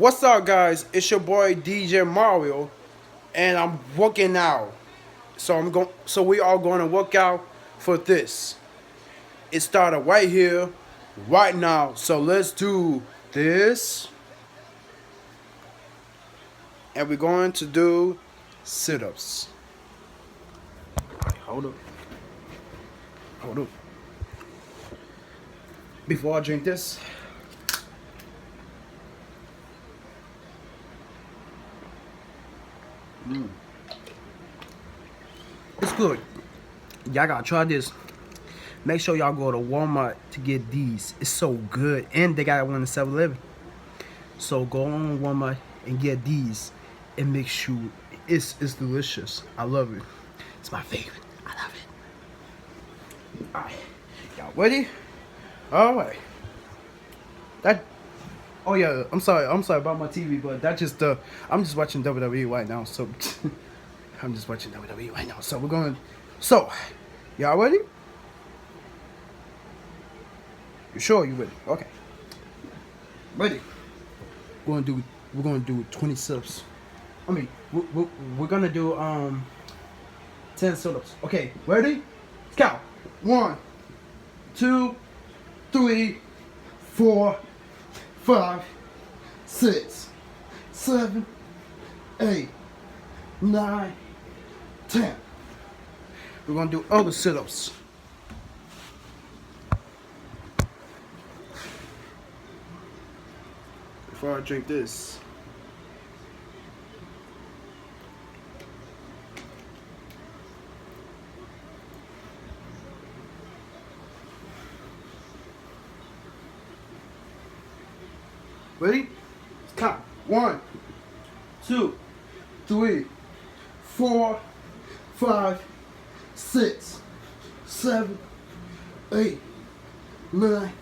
What's up, guys? It's your boy DJ Mario, and I'm working out. So we are going to work out for this. It started right here, right now. So let's do this, and we're going to do sit-ups. Hold up, hold up. Before I drink this, it's good. Y'all gotta try this. Make sure y'all go to Walmart to get these. It's so good. And they got one in 7-Eleven. So go on Walmart and get these. And make sure it's delicious. I love it. It's my favorite. I love it. Alright. Y'all ready? Alright. That yeah, I'm sorry about my TV, but that just I'm just watching WWE right now, so I'm just watching WWE right now. So we're going y'all ready? You sure you ready? Okay. Ready. We're gonna do 20 sit-ups. I mean, we're gonna do 10 sit-ups. Okay, ready? Let's count. 1, 2, 3, 4, 5, 6, 7, 8, 9, 10. We're gonna do other sit-ups. Before I drink this. Ready? Let's count. 1, 2, 3, 4, 5, 6, 7, 8, 9,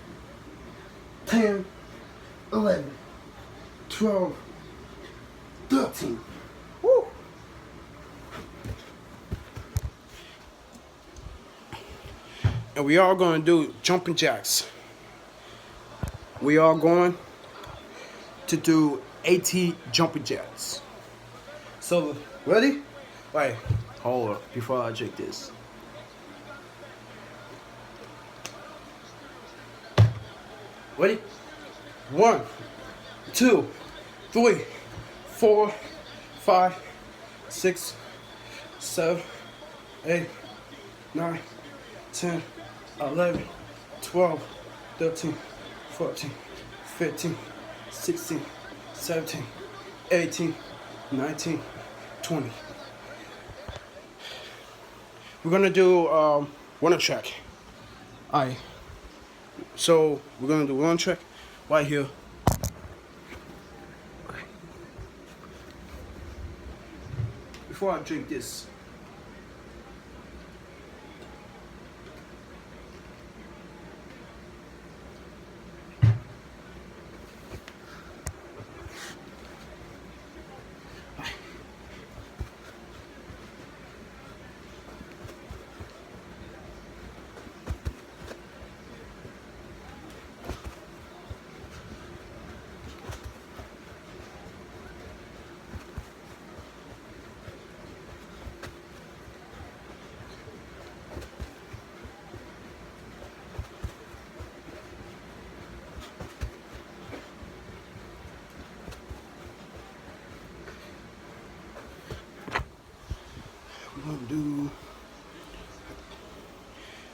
10, 11, 12, 13. Woo! And we are going to do jumping jacks. We are going to do 80 jumping jacks. So, ready? Wait, hold up before I drink this. Ready? 1, 2, 3, 4, 5, 6, 7, 8, 9, 10, 11, 12, 13, 14, 15, 16, 17, 18, 19, 20. We're gonna do one track. Alright. So we're gonna do one track right here. Okay. Before I drink this. Do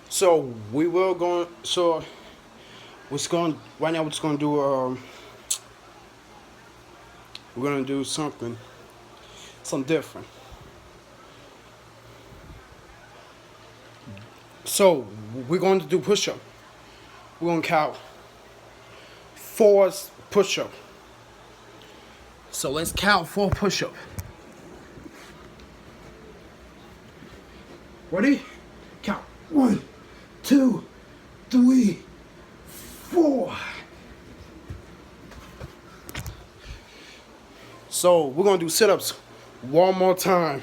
so we will go so what's going right now what's going to do we're going to do something different. So we're going to do push-up. We're going to count 4 push-up. So let's count 4 push-up. Ready? Count. 1, 2, 3, 4. So we're gonna do sit-ups one more time.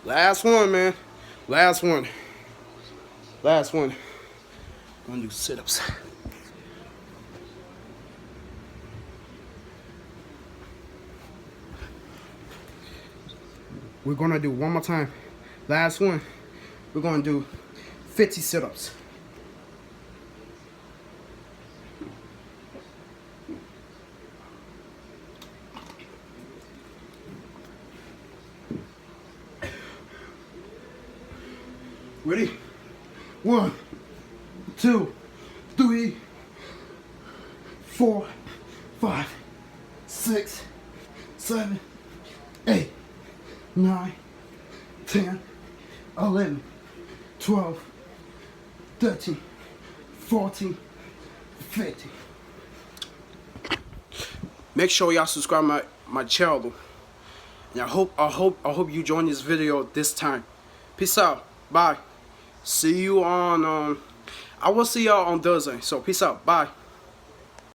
Last one, man. Last one. Last one. We're gonna do sit-ups. We're gonna do one more time. Last one. We're gonna do 50 sit-ups. Ready? 1, 2, 3, 4, 5, 6, 7, 8, 9, 10, 11, 12, 13, 14, 15. Make sure y'all subscribe my channel. And I hope you join this video this time. Peace out. Bye. See you on I will see y'all on Thursday. So peace out. Bye.